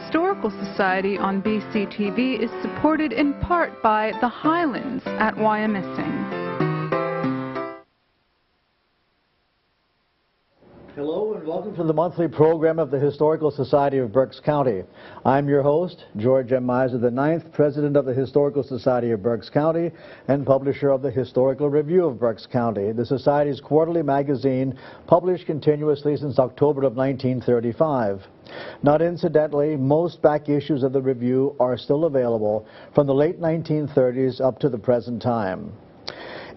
Historical Society on BCTV is supported in part by the Highlands at Wyomissing. Hello and welcome to the monthly program of the Historical Society of Berks County. I'm your host, George M. Miser IX, President of the Historical Society of Berks County and publisher of the Historical Review of Berks County, the Society's quarterly magazine published continuously since October of 1935. Not incidentally, most back issues of the review are still available from the late 1930s up to the present time.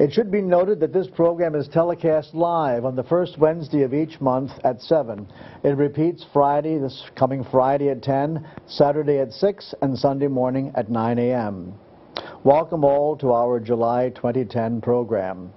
It should be noted that this program is telecast live on the first Wednesday of each month at 7. It repeats Friday, this coming Friday at 10, Saturday at 6, and Sunday morning at 9 a.m. Welcome all to our July 2010 program.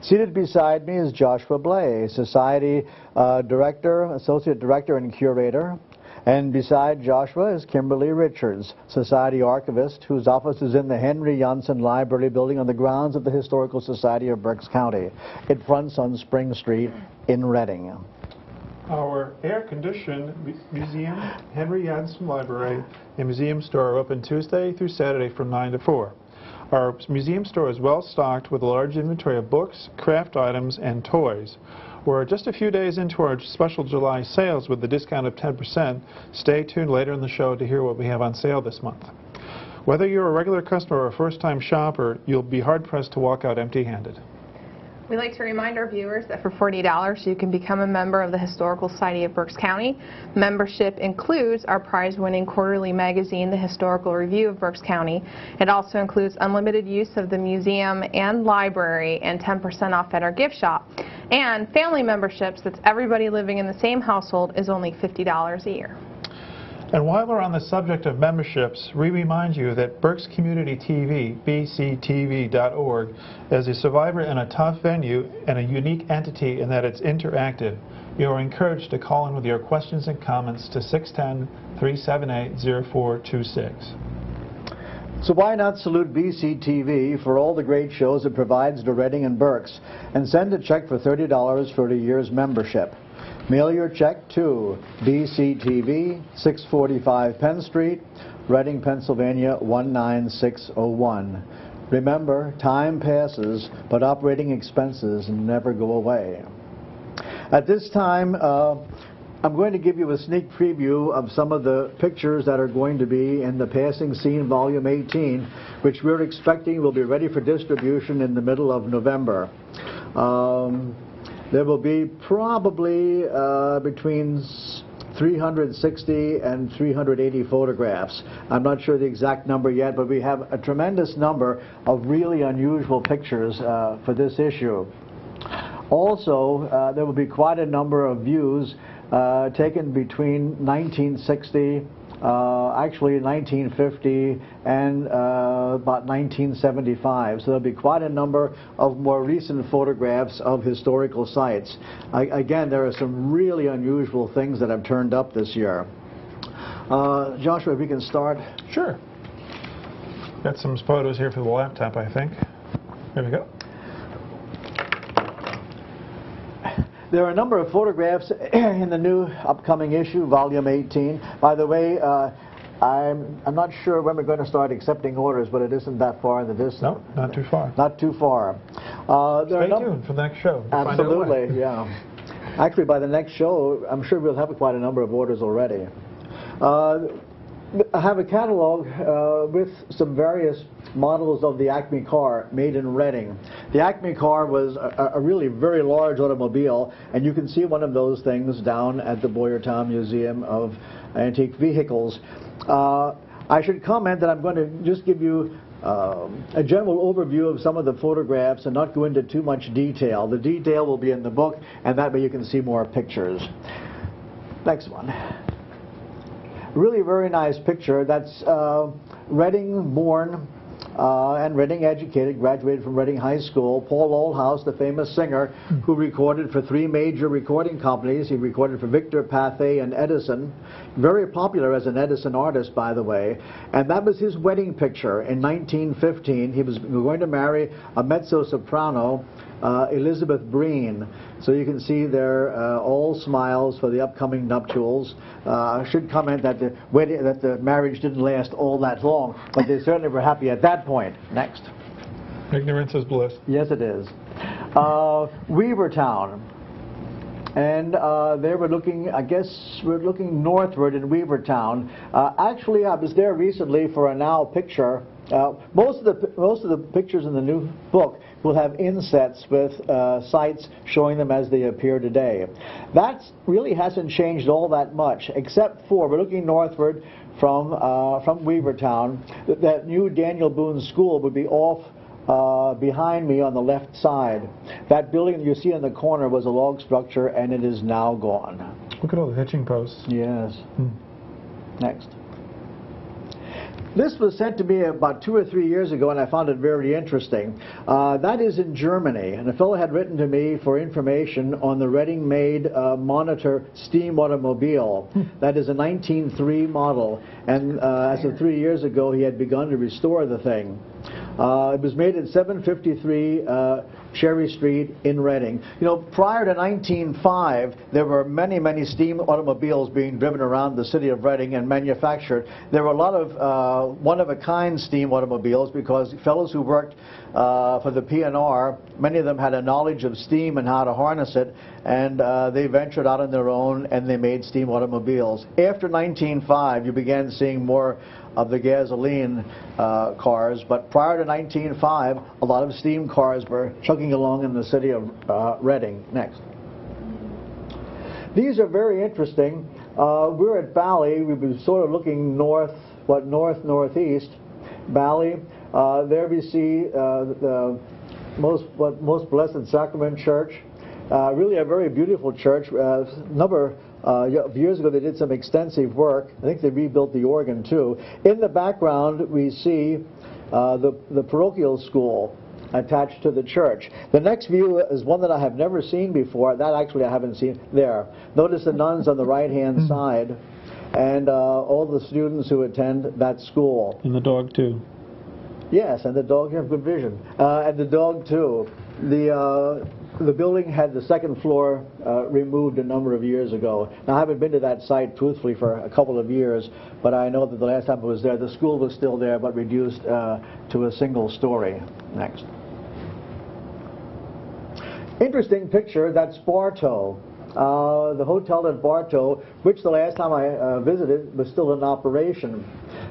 Seated beside me is Joshua Blay, Society Director, Associate Director, and Curator. And beside Joshua is Kimberly Richards, Society Archivist, whose office is in the Henry Janssen Library building on the grounds of the Historical Society of Berks County. It fronts on Spring Street in Reading. Our air-conditioned museum, Henry Janssen Library, and museum store are open Tuesday through Saturday from 9 to 4. Our museum store is well stocked with a large inventory of books, craft items, and toys. We're just a few days into our special July sales with the discount of 10%. Stay tuned later in the show to hear what we have on sale this month. Whether you're a regular customer or a first-time shopper, you'll be hard-pressed to walk out empty-handed. We'd like to remind our viewers that for $40 you can become a member of the Historical Society of Berks County. Membership includes our prize-winning quarterly magazine, the Historical Review of Berks County. It also includes unlimited use of the museum and library and 10% off at our gift shop. And family memberships, that's everybody living in the same household, is only $50 a year. And while we're on the subject of memberships, we remind you that Berks Community TV, bctv.org, is a survivor in a tough venue and a unique entity in that it's interactive. You are encouraged to call in with your questions and comments to 610-378-0426. So why not salute BCTV for all the great shows it provides to Reading and Berks and send a check for $30 for a year's membership. Mail your check to BCTV, 645 Penn Street, Reading, Pennsylvania 19601. Remember, time passes, but operating expenses never go away. At this time, I'm going to give you a sneak preview of some of the pictures that are going to be in the Passing Scene Volume 18, which we're expecting will be ready for distribution in the middle of November. There will be probably between 360 and 380 photographs. I'm not sure the exact number yet, but we have a tremendous number of really unusual pictures for this issue. Also, there will be quite a number of views taken between 1960, actually 1950, and about 1975. So there'll be quite a number of more recent photographs of historical sites. Again, there are some really unusual things that have turned up this year. Joshua, if we can start. Sure. Got some photos here for the laptop, I think. There we go. There are a number of photographs in the new upcoming issue, Volume 18. By the way, I'm not sure when we're going to start accepting orders, but it isn't that far in the distance. No, not too far. Not too far. Stay tuned for the next show. Absolutely, yeah. Actually, by the next show, I'm sure we'll have quite a number of orders already. I have a catalog with some various models of the Acme car made in Reading. The Acme car was a really very large automobile, and you can see one of those things down at the Boyertown Museum of Antique Vehicles. I should comment that I'm going to just give you a general overview of some of the photographs and not go into too much detail. The detail will be in the book, and that way you can see more pictures. Next one. Really very nice picture. That's Reading born and Reading educated, graduated from Reading High School. Paul Oldhouse, the famous singer, who recorded for 3 major recording companies. He recorded for Victor, Pathé, and Edison. Very popular as an Edison artist, by the way. And that was his wedding picture in 1915. He was going to marry a mezzo-soprano Elizabeth Breen. So you can see they're all smiles for the upcoming nuptials. I should comment that the marriage didn't last all that long, but they certainly were happy at that point. Next. Ignorance is bliss. Yes, it is. Weavertown. And they were looking, I guess, we're looking northward in Weavertown. Actually, I was there recently for a now picture. Most of the pictures in the new book will have insets with sites showing them as they appear today. That really hasn't changed all that much, except for we're looking northward from Weavertown. That new Daniel Boone School would be off behind me on the left side. That building you see in the corner was a log structure, and it is now gone. Look at all the hitching posts. Yes. Next. This was sent to me about 2 or 3 years ago, and I found it very interesting. That is in Germany, and a fellow had written to me for information on the Reading-made Monitor steam automobile. That is a 1903 model, and as of 3 years ago, he had begun to restore the thing. It was made at 753 Cherry Street in Reading. You know, prior to 1905, there were many, many steam automobiles being driven around the city of Reading and manufactured. There were a lot of one-of-a-kind steam automobiles because fellows who worked for the P&R, many of them had a knowledge of steam and how to harness it, and they ventured out on their own and they made steam automobiles. After 1905, you began seeing more of the gasoline cars, but prior to 1905, a lot of steam cars were chugging along in the city of Reading. Next. These are very interesting. We're at Bally. We've been sort of looking northeast. Bally. There we see the Most Blessed Sacrament Church. Really a very beautiful church. Number of years ago they did some extensive work. I think they rebuilt the organ too. In the background we see the parochial school attached to the church. The next view is one that I have never seen before. That actually I haven't seen there. Notice the nuns on the right-hand side and all the students who attend that school. And the dog too. Yes, and the dog, you have good vision. And the dog too. The building had the second floor removed a number of years ago. Now, I haven't been to that site, truthfully, for a couple of years, but I know that the last time I was there, the school was still there, but reduced to a single story. Next. Interesting picture, that's Bartow. The hotel at Bartow, which the last time I visited was still in operation.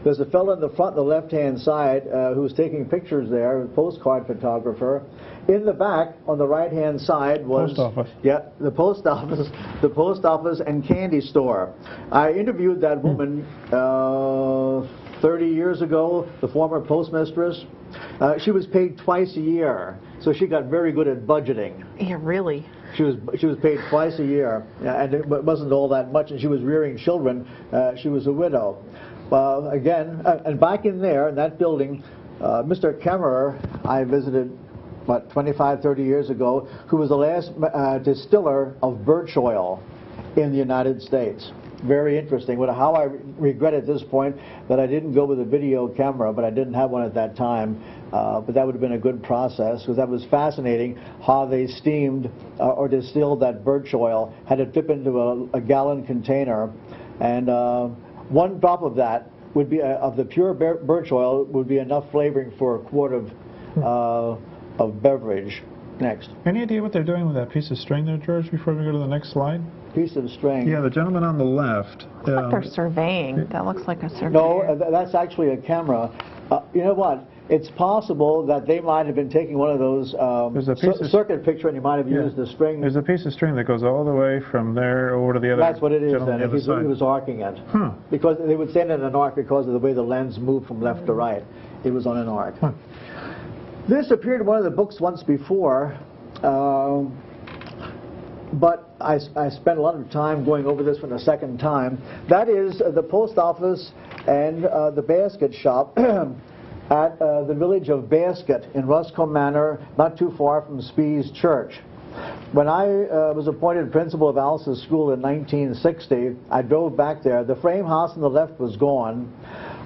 There's a fellow in the front, the left-hand side, who's taking pictures there, a postcard photographer. In the back, on the right-hand side, was post office. Yeah, the post office and candy store. I interviewed that woman 30 years ago, the former postmistress. She was paid twice a year, so she got very good at budgeting. Yeah, really. She was paid twice a year, and it wasn't all that much, and she was rearing children. She was a widow. Again, and back in there, in that building, Mr. Kemmerer, I visited about 25, 30 years ago, who was the last distiller of birch oil in the United States. Very interesting. How I regret at this point that I didn't go with a video camera, but I didn't have one at that time. But that would have been a good process, because that was fascinating how they steamed or distilled that birch oil, had it dip into a gallon container, and 1 drop of that would be of the pure birch oil would be enough flavoring for a quart of beverage. Next. Any idea what they're doing with that piece of string there, George, before we go to the next slide? Piece of string. Yeah, the gentleman on the left. Looks like they're surveying. That looks like a survey. No, that's actually a camera. You know what? It's possible that they might have been taking one of those circuit picture, and you might have used the string. There's a piece of string that goes all the way from there over to the other. That's what it is gentleman then. on the other side. He was arcing it. Huh. Because they would stand in an arc because of the way the lens moved from left to right. It was on an arc. Huh. This appeared in one of the books once before, but I spent a lot of time going over this for the second time. That is the post office and the basket shop at the village of Basket in Ruscombe Manor, not too far from Spee's Church. When I was appointed principal of Alice's School in 1960, I drove back there. The frame house on the left was gone.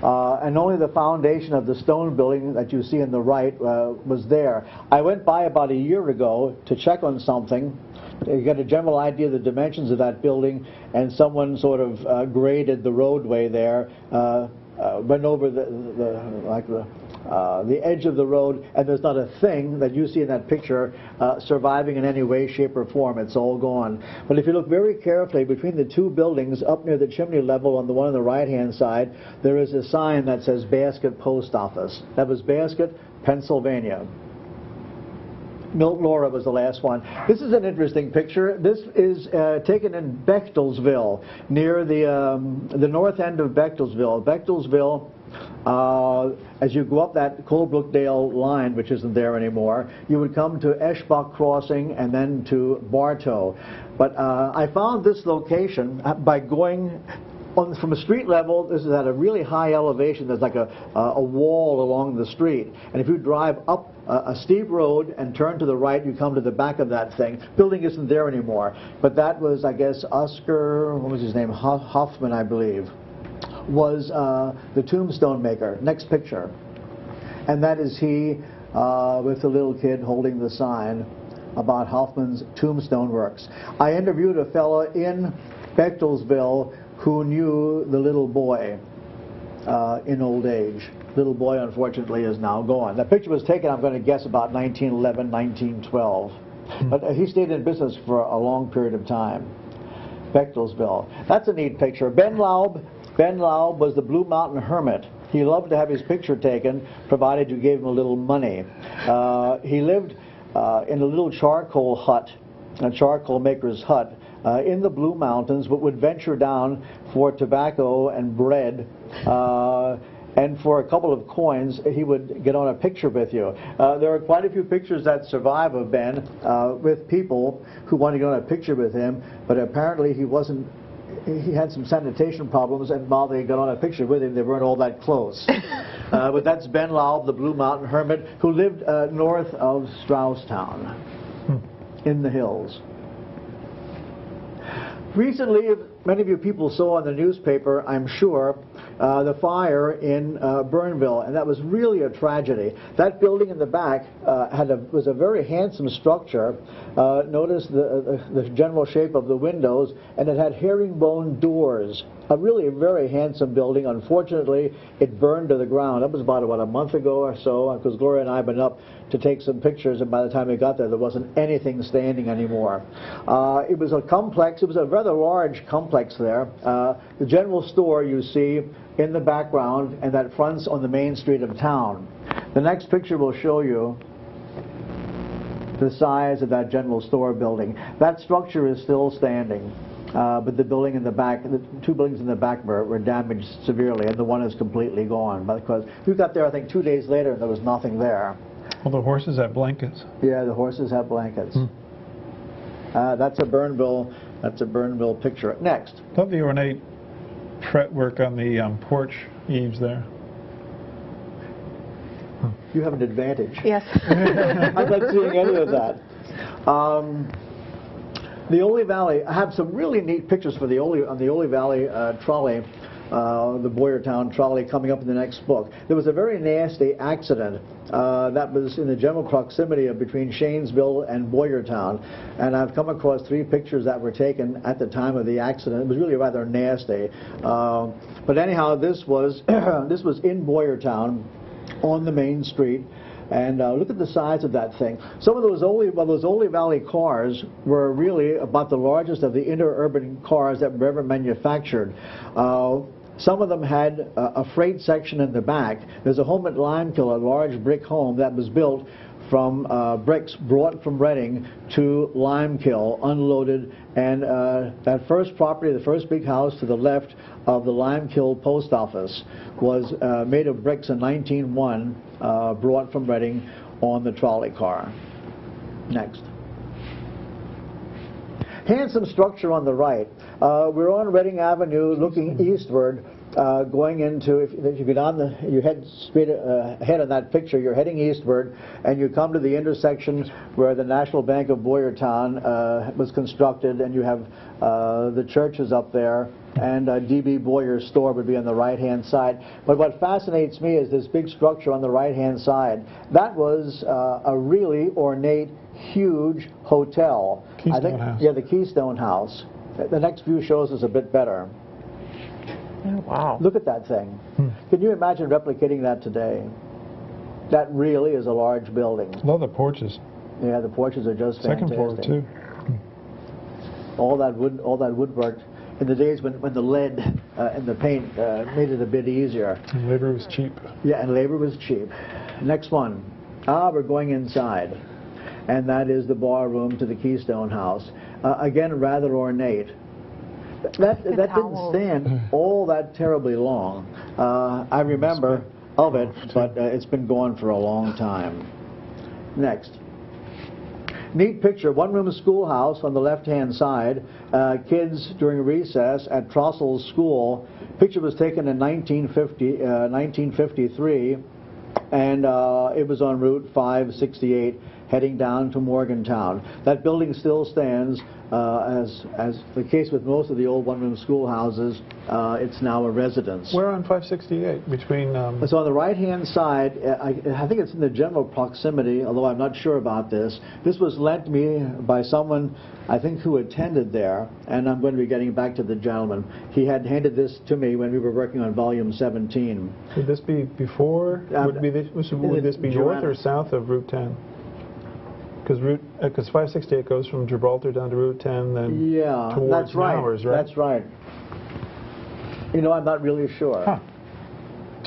and only the foundation of the stone building that you see in the right was there. I went by about a year ago to check on something, to get a general idea of the dimensions of that building, and someone sort of graded the roadway there, went over the edge of the road, and there's not a thing that you see in that picture surviving in any way, shape, or form. It's all gone. But if you look very carefully between the two buildings up near the chimney level on the one on the right-hand side, there is a sign that says Basket Post Office. That was Basket, Pennsylvania. Milton Laura was the last one. This is an interesting picture. This is taken in Bechtelsville, near the north end of Bechtelsville. Bechtelsville, as you go up that Colebrookdale line, which isn't there anymore, you would come to Eschbach Crossing and then to Bartow. But I found this location by going from a street level. This is at a really high elevation. There's like a wall along the street. And if you drive up a steep road and turn to the right, you come to the back of that thing. Building isn't there anymore. But that was, I guess, Oscar, what was his name? Hoffman, I believe, was the tombstone maker. Next picture. And that is he with the little kid holding the sign about Hoffman's tombstone works. I interviewed a fellow in Bechtelsville who knew the little boy in old age. Little boy, unfortunately, is now gone. That picture was taken, I'm going to guess, about 1911, 1912. But he stayed in business for a long period of time. Bechtelsville. That's a neat picture. Ben Laub was the Blue Mountain Hermit. He loved to have his picture taken, provided you gave him a little money. He lived in a little charcoal hut, a charcoal maker's hut, in the Blue Mountains, but would venture down for tobacco and bread, and for a couple of coins he would get on a picture with you. There are quite a few pictures that survive of Ben with people who wanted to get on a picture with him, but apparently he had some sanitation problems, and while they got on a picture with him, they weren't all that close. But that's Ben Laub, the Blue Mountain Hermit, who lived north of Strausstown in the hills. Recently, many of you people saw in the newspaper, I'm sure, the fire in Burnville, and that was really a tragedy. That building in the back was a very handsome structure. Notice the general shape of the windows, and it had herringbone doors. A really very handsome building. Unfortunately, it burned to the ground. That was about a month ago or so, because Gloria and I have been up to take some pictures, and by the time we got there wasn't anything standing anymore. It was a complex. It was a rather large complex there. The general store you see in the background, and that fronts on the main street of town. The next picture will show you the size of that general store building. That structure is still standing. But the building in the back, the two buildings in the back were damaged severely, and the one is completely gone. Because we got there, I think, 2 days later, and there was nothing there. Well, the horses have blankets. Yeah, the horses have blankets. That's a Burnville picture. Next. Love the ornate fretwork on the porch eaves there. You have an advantage. Yes. I'm not seeing any of that. The Ole Valley, I have some really neat pictures for on the Ole Valley trolley, the Boyertown trolley, coming up in the next book. There was a very nasty accident that was in the general proximity of between Shanesville and Boyertown, and I've come across 3 pictures that were taken at the time of the accident. It was really rather nasty. But anyhow, this was in Boyertown on the main street. And look at the size of that thing. Some of those Ole Valley cars were really about the largest of the interurban cars that were ever manufactured. Some of them had a freight section in the back. There's a home at Limekiln, a large brick home that was built from bricks brought from Reading to Limekiln, unloaded, and that first property, the first big house to the left of the Limekiln post office, was made of bricks in 1901, brought from Reading on the trolley car. Next. Handsome structure on the right. We're on Reading Avenue looking eastward going into, if you get on you head straight ahead on that picture, you're heading eastward, and you come to the intersection where the National Bank of Boyertown was constructed, and you have the churches up there, and D.B. Boyer's store would be on the right-hand side. But what fascinates me is this big structure on the right-hand side. That was a really ornate, huge hotel. Keystone House. Yeah, the Keystone House. The next view shows us a bit better. Oh, wow. Look at that thing. Can you imagine replicating that today? That really is a large building. Love the porches. Yeah, the porches are just Second fantastic. floor too. All that woodwork. In the days when the lead and the paint made it a bit easier. And labor was cheap. Yeah, and labor was cheap. Next one. We're going inside. And that is the bar room to the Keystone House. Again, rather ornate. That didn't stand all that terribly long. I remember of it, but it's been gone for a long time. Next. Neat picture, one-room schoolhouse on the left-hand side. Kids during recess at Trossell's School. Picture was taken in 1953, and it was on Route 568 heading down to Morgantown. That building still stands. As the case with most of the old one-room schoolhouses, it's now a residence. Where on 568? Between... So on the right-hand side, I think it's in the general proximity, although I'm not sure about this. This was lent me by someone, I think, who attended there, and I'm going to be getting back to the gentleman. He had handed this to me when we were working on volume 17. Would this be before? Would this be north or south of Route 10? Because 568 goes from Gibraltar down to Route 10, then towards that's right. Bowers, right? That's right. You know, I'm not really sure. Huh.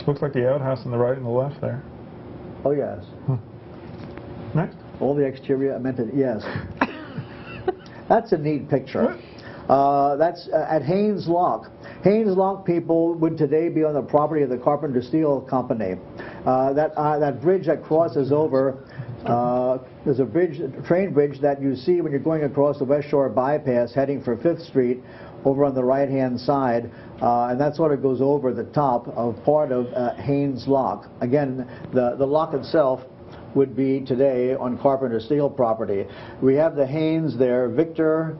Looks like the outhouse on the right and the left there. Oh, yes. Next. All the exterior, I meant it, yes. That's a neat picture. That's at Haynes Lock. Haynes Lock people would today be on the property of the Carpenter Steel Company. That bridge that crosses over, there's a train bridge that you see when you're going across the West Shore Bypass heading for 5th Street over on the right-hand side, and that sort of goes over the top of part of Haynes Lock. Again, the lock itself would be today on Carpenter Steel property. We have the Haynes there, Victor,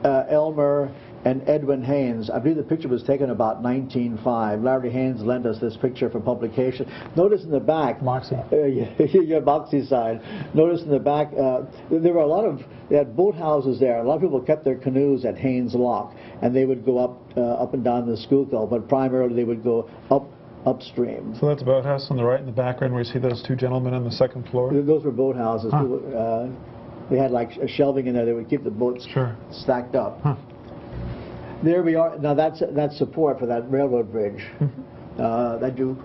Elmer, and Edwin Haynes. I believe the picture was taken about 1905. Larry Haynes lent us this picture for publication. Notice in the back, Moxie. Your Moxie side. Notice in the back, there were they had boat houses there. A lot of people kept their canoes at Haynes Lock, and they would go up and down the Schuylkill, but primarily they would go upstream. So that's a boathouse on the right in the background where you see those two gentlemen on the second floor? Those were boat houses. Huh. They had like a shelving in there. They would keep the boats stacked up. Huh. There we are. Now that's support for that railroad bridge that you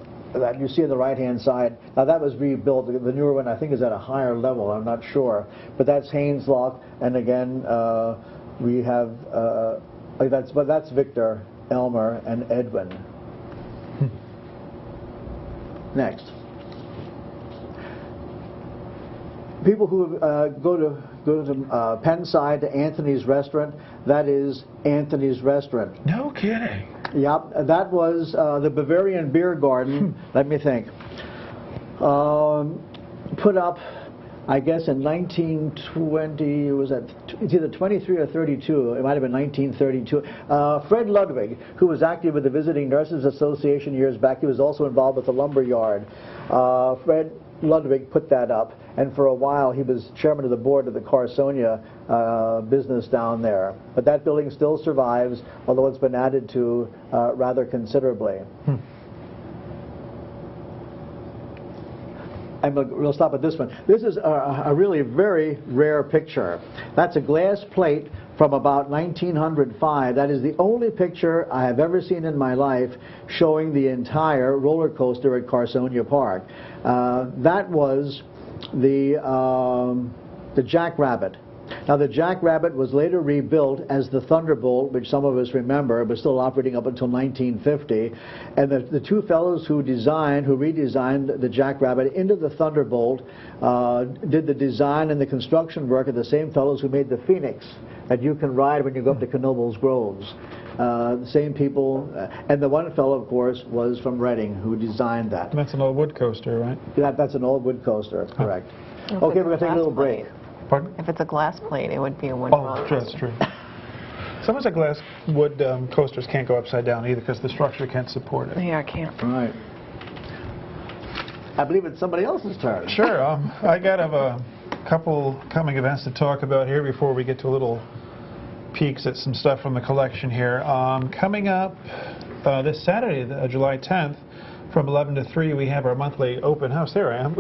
see on the right-hand side. Now that was rebuilt. The newer one I think is at a higher level. I'm not sure, but that's Haynes Lock. And again, we have that's Victor, Elmer, and Edwin. Next. People who go to Pennside to Anthony's Restaurant, that is Anthony's Restaurant. No kidding. Yep, that was the Bavarian Beer Garden, let me think, put up, I guess, in 1920, it's either 23 or 32, it might have been 1932. Fred Ludwig, who was active with the Visiting Nurses Association years back, he was also involved with the lumber yard. Fred Ludwig put that up, and for a while he was chairman of the board of the Carsonia business down there. But that building still survives, although it's been added to rather considerably. And we'll stop at this one. This is a really very rare picture. That's a glass plate from about 1905. That is the only picture I have ever seen in my life showing the entire roller coaster at Carsonia Park. That was the Jackrabbit. Now, the Jackrabbit was later rebuilt as the Thunderbolt, which some of us remember, but still operating up until 1950. And the two fellows who redesigned the Jackrabbit into the Thunderbolt, did the design and the construction work of the same fellows who made the Phoenix that you can ride when you go up to Knoebels Groves. The same people, and the one fellow, of course, was from Reading, who designed that. That's an old wood coaster, right? That's an old wood coaster, correct. If Okay, it's we're going to take a little break. Pardon? If it's a glass plate, it would be a wooden roller Oh, that's true. Some of the glass wood coasters can't go upside down either because the structure can't support it. Yeah, I can't. All right. I believe it's somebody else's turn. Sure. I got a couple coming events to talk about here before we get to a little peeks at some stuff from the collection here. Coming up this Saturday, July 10th, from 11 to 3, we have our monthly open house. There I am.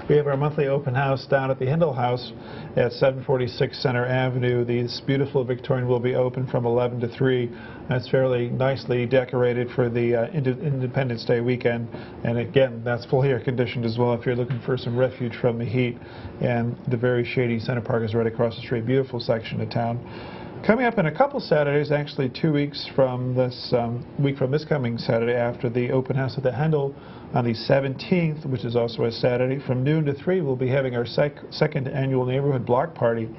We have our monthly open house down at the Hindle House at 746 Center Avenue. This beautiful Victorian will be open from 11 to 3. That's fairly nicely decorated for the Independence Day weekend. And again, that's fully air conditioned as well if you're looking for some refuge from the heat. And the very shady Center Park is right across the street. Beautiful section of town. Coming up in a couple Saturdays, actually 2 weeks from this week from this coming Saturday, after the open house at the Handel on the 17th, which is also a Saturday, from noon to 3, we'll be having our second annual neighborhood block party.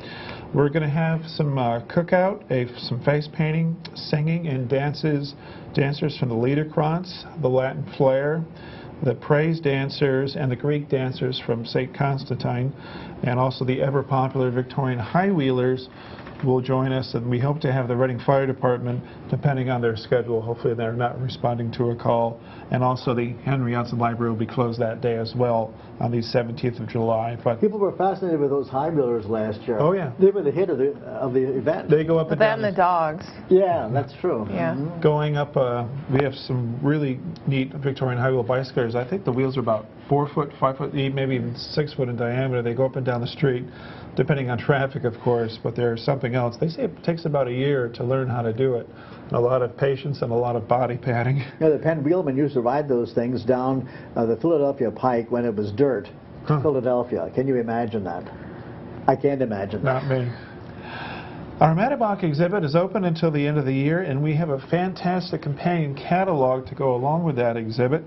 We're going to have some cookout, some face painting, singing, and dancers from the Liederkranz, the Latin Flair, the Praise dancers, and the Greek dancers from St. Constantine, and also the ever-popular Victorian High Wheelers will join us, and we hope to have the Reading Fire Department, depending on their schedule. Hopefully they're not responding to a call. And also the Henry Johnson Library will be closed that day as well on the 17th of July. But people were fascinated with those high wheelers last year. Oh yeah, they were the hit of the event. They go up and down. And the dogs. Yeah, that's true. Yeah. Mm-hmm. Going up, we have some really neat Victorian high wheel bicycles. I think the wheels are about 4 foot, 5 foot, maybe even 6 foot in diameter. They go up and down the street, depending on traffic, of course, but there's something else. They say it takes about a year to learn how to do it. A lot of patience and a lot of body padding. Yeah, the Penn Wheelmen used to ride those things down the Philadelphia Pike when it was dirt. Philadelphia. Can you imagine that? I can't imagine that. Not me. Our Mattabach exhibit is open until the end of the year, and we have a fantastic companion catalog to go along with that exhibit.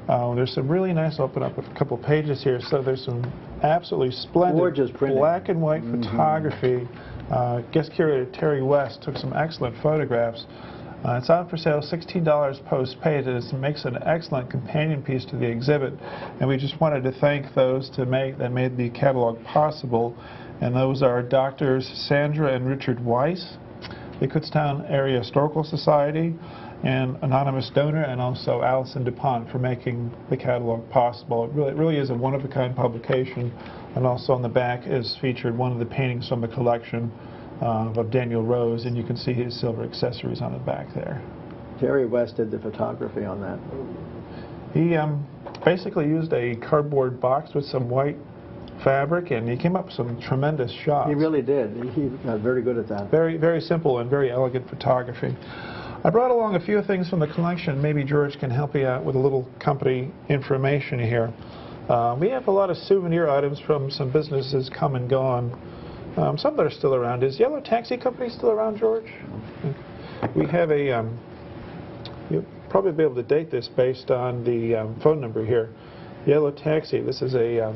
There's some really nice, I'll open up a couple pages here, so there's some absolutely splendid gorgeous printing. Black and white photography. Guest curator Terry West took some excellent photographs. It's on for sale, $16 post-paid. It makes an excellent companion piece to the exhibit, and we just wanted to thank those that made the catalog possible, and those are Doctors Sandra and Richard Weiss, the Kutztown Area Historical Society, and anonymous donor, and also Allison DuPont for making the catalog possible. It really is a one-of-a-kind publication, and also on the back is featured one of the paintings from the collection of Daniel Rose, and you can see his silver accessories on the back there. Terry West did the photography on that. He basically used a cardboard box with some white fabric, and he came up with some tremendous shots. He really did. He got very good at that. Very, very simple and very elegant photography. I brought along a few things from the collection. Maybe George can help you out with a little company information here. We have a lot of souvenir items from some businesses come and gone. Some that are still around. Is Yellow Taxi Company still around, George? We have a, you'll probably be able to date this based on the phone number here. Yellow Taxi, this is a,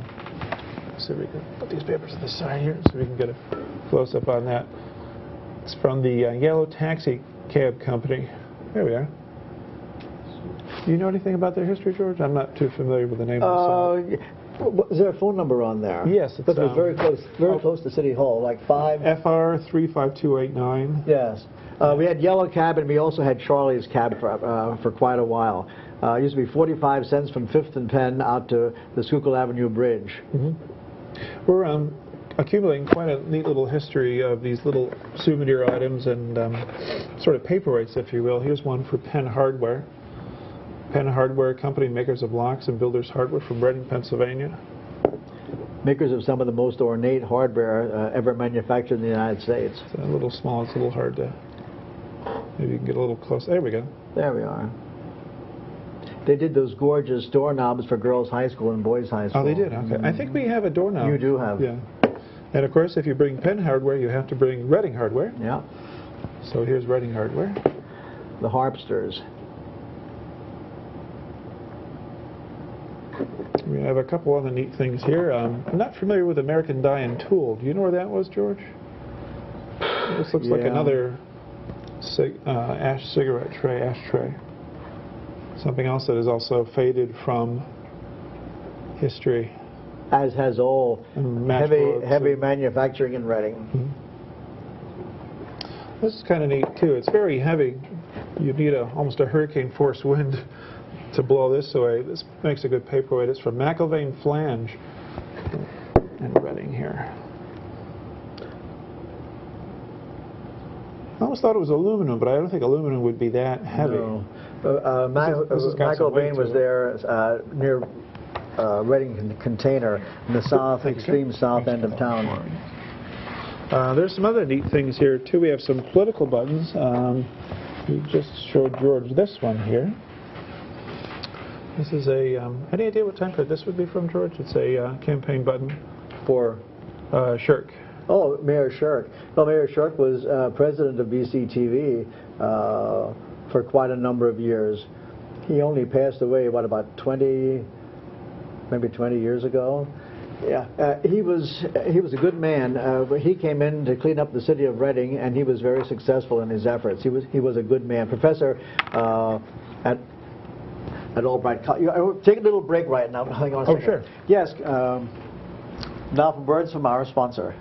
let's see if we can put these papers to the side here so we can get a close-up on that. It's from the Yellow Taxi Cab Company. There we are. Do you know anything about their history, George? I'm not too familiar with the name of the site. Is there a phone number on there? Yes, it's very close to City Hall, like 5 FR 35289. Yes, we had Yellow Cab, and we also had Charlie's Cab for quite a while. It used to be 45 cents from 5th and Penn out to the Schuylkill Avenue Bridge. We're accumulating quite a neat little history of these little souvenir items and sort of paperweights, if you will. Here's one for Penn Hardware. Penn Hardware Company, makers of locks and builders hardware from Reading, Pennsylvania. Makers of some of the most ornate hardware ever manufactured in the United States. It's a little small, it's a little hard to, maybe you can get a little close. There we go. There we are. They did those gorgeous doorknobs for girls' high school and boys' high school. Oh, they did? Okay. I think we have a doorknob. You do have. Yeah. And of course, if you bring pen hardware, you have to bring Reading hardware. Yeah. So here's Reading hardware. The harpsters. We have a couple other neat things here. I'm not familiar with American Die and Tool. Do you know where that was, George? This looks like another cigarette tray, ashtray. Something else that is also faded from history. As has all heavy manufacturing in Reading. Mm-hmm. This is kind of neat too. It's very heavy. You'd need almost a hurricane force wind to blow this away. This makes a good paperweight. It's from McIlvaine Flange in Reading here. I almost thought it was aluminum, but I don't think aluminum would be that heavy. No. McIlvaine was there near Reading Container in the extreme south end of town. There's some other neat things here too. We have some political buttons. We just showed George this one here. This is a, any idea what time period this would be from, George? It's a campaign button for Shirk. Oh, Mayor Shirk. Well, Mayor Shirk was president of BCTV for quite a number of years. He only passed away, what, about maybe 20 years ago? Yeah, he was a good man. He came in to clean up the city of Reading, and he was very successful in his efforts. He was a good man. Professor at Albright College. Take a little break right now. Hang on a second. Oh, sure. Yes. Now from words from our sponsor.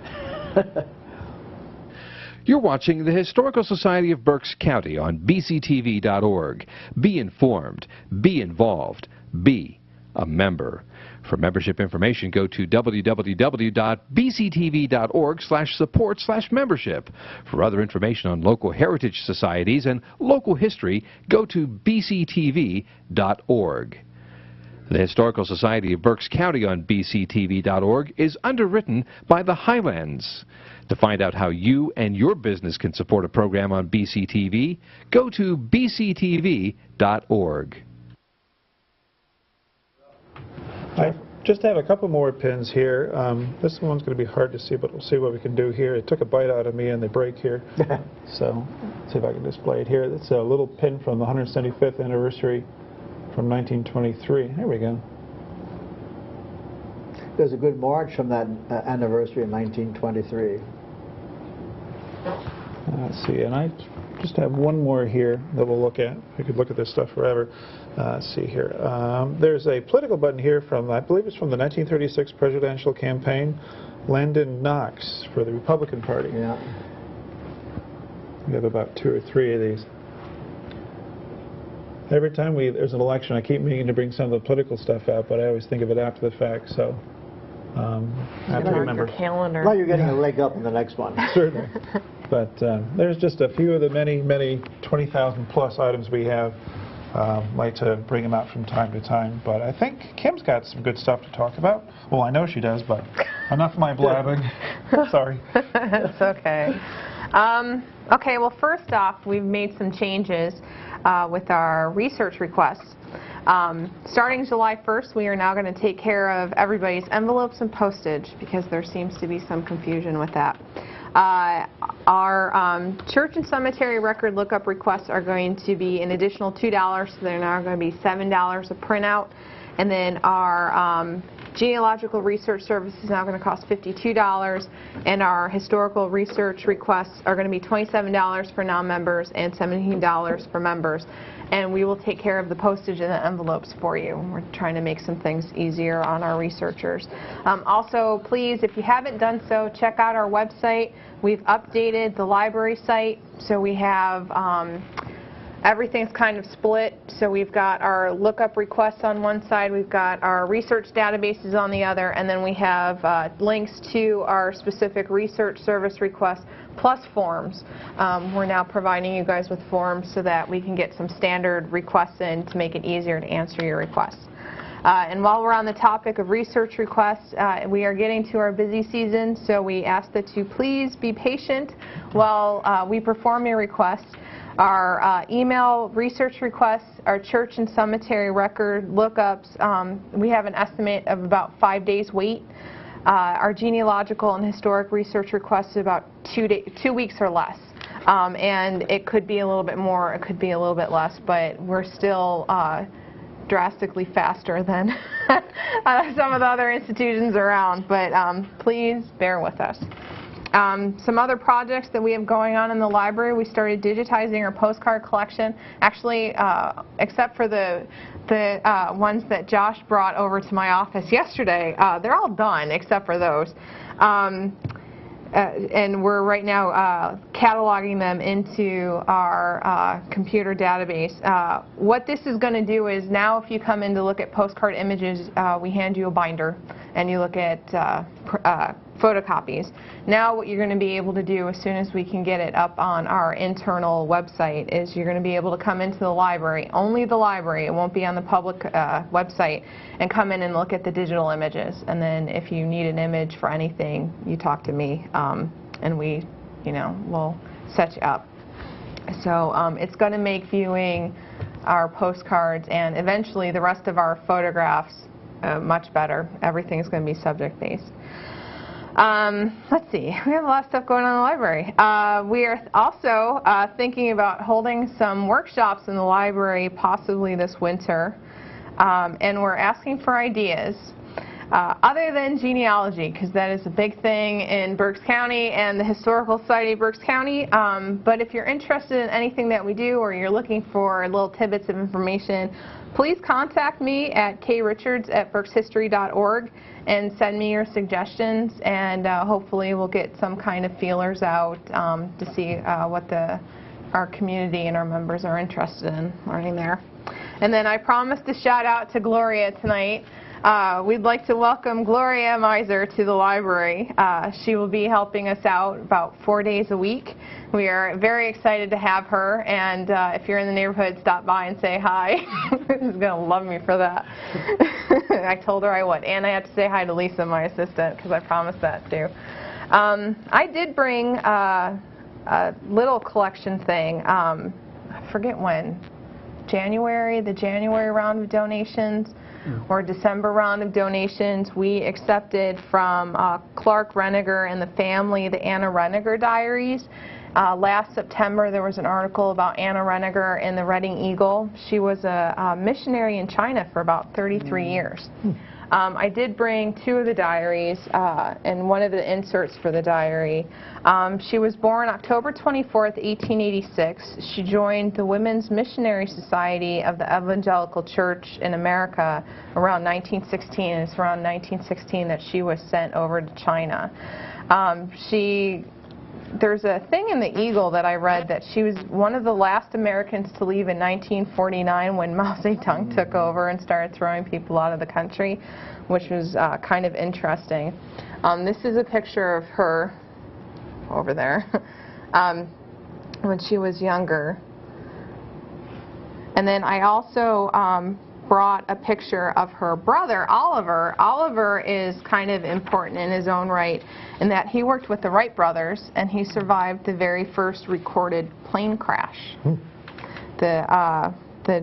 You're watching the Historical Society of Berks County on hsbctv.org. Be informed, be involved, be a member. For membership information, go to www.bctv.org/support/membership. For other information on local heritage societies and local history, go to bctv.org. The Historical Society of Berks County on bctv.org is underwritten by the Highlands. To find out how you and your business can support a program on BCTV, go to bctv.org. I just have a couple more pins here. This one's going to be hard to see, but we'll see what we can do here. It took a bite out of me in the break here. So let's see if I can display it here. It's a little pin from the 175th anniversary from 1923. There we go. There's a good march from that anniversary in 1923. Let's see, and I just have one more here that we'll look at. We could look at this stuff forever. Let's see here. There's a political button here from, I believe it's from the 1936 presidential campaign, Landon Knox for the Republican Party. Yeah. We have about 2 or 3 of these. Every time there's an election, I keep meaning to bring some of the political stuff out, but I always think of it after the fact, so I have to remember. Your calendar. Well, you're getting a leg up in the next one. Certainly. But there's just a few of the many 20,000 plus items we have. Like to bring them out from time to time, but I think Kim's got some good stuff to talk about. Well, I know she does, but enough of my blabbing. Sorry. It's okay. Okay, well, first off, we've made some changes with our research requests. Starting July 1st, we are now going to take care of everybody's envelopes and postage because there seems to be some confusion with that. Our church and cemetery record lookup requests are going to be an additional $2, so they're now going to be $7 a printout. And then our genealogical research service is now going to cost $52, and our historical research requests are going to be $27 for non-members and $17 for members. And we will take care of the postage and the envelopes for you. We're trying to make some things easier on our researchers. Also, please, if you haven't done so, check out our website. We've updated the library site, so we have everything's kind of split. So we've got our lookup requests on one side, we've got our research databases on the other, and then we have links to our specific research service requests plus forms. We're now providing you guys with forms so that we can get some standard requests in to make it easier to answer your requests. And while we're on the topic of research requests, we are getting to our busy season, so we ask that you please be patient while we perform your requests. Our email research requests, our church and cemetery record lookups, we have an estimate of about 5 days wait. Our genealogical and historic research request is about 2 weeks or less. And it could be a little bit more, it could be a little bit less, but we're still drastically faster than some of the other institutions around. But please bear with us. Some other projects that we have going on in the library, we started digitizing our postcard collection. Actually, except for the ones that Josh brought over to my office yesterday, they're all done except for those. And we're right now cataloging them into our computer database. What this is going to do is now if you come in to look at postcard images, we hand you a binder and you look at photocopies. Now what you're going to be able to do as soon as we can get it up on our internal website is you're going to be able to come into the library, only the library, it won't be on the public website, and come in and look at the digital images. And then if you need an image for anything, you talk to me and we, we'll set you up. So it's going to make viewing our postcards and eventually the rest of our photographs much better. Everything's going to be subject-based. Let's see, we have a lot of stuff going on in the library. We are also thinking about holding some workshops in the library possibly this winter, and we're asking for ideas other than genealogy, because that is a big thing in Berks County and the Historical Society of Berks County. But if you're interested in anything that we do or you're looking for little tidbits of information, please contact me at krichards@berkshistory.org and send me your suggestions, and hopefully we'll get some kind of feelers out to see what our community and our members are interested in learning there. And then I promised to shout out to Gloria tonight. We'd like to welcome Gloria Miser to the library. She will be helping us out about 4 days a week. We are very excited to have her, and if you're in the neighborhood, stop by and say hi. She's going to love me for that. I told her I would, and I had to say hi to Lisa, my assistant, because I promised that too. I did bring a little collection thing. I forget when. The January round of donations or December round of donations, we accepted from Clark Reniger and the family the Anna Reniger diaries. Last September there was an article about Anna Reniger in the Reading Eagle. She was a missionary in China for about 33 years. I did bring 2 of the diaries and one of the inserts for the diary. She was born October 24th, 1886. She joined the Women's Missionary Society of the Evangelical Church in America around 1916. And it's around 1916 that she was sent over to China. There's a thing in the Eagle that I read that she was one of the last Americans to leave in 1949 when Mao Zedong took over and started throwing people out of the country, which was kind of interesting. This is a picture of her over there when she was younger. And then I also brought a picture of her brother, Oliver. Oliver is kind of important in his own right in that he worked with the Wright brothers and he survived the very first recorded plane crash. The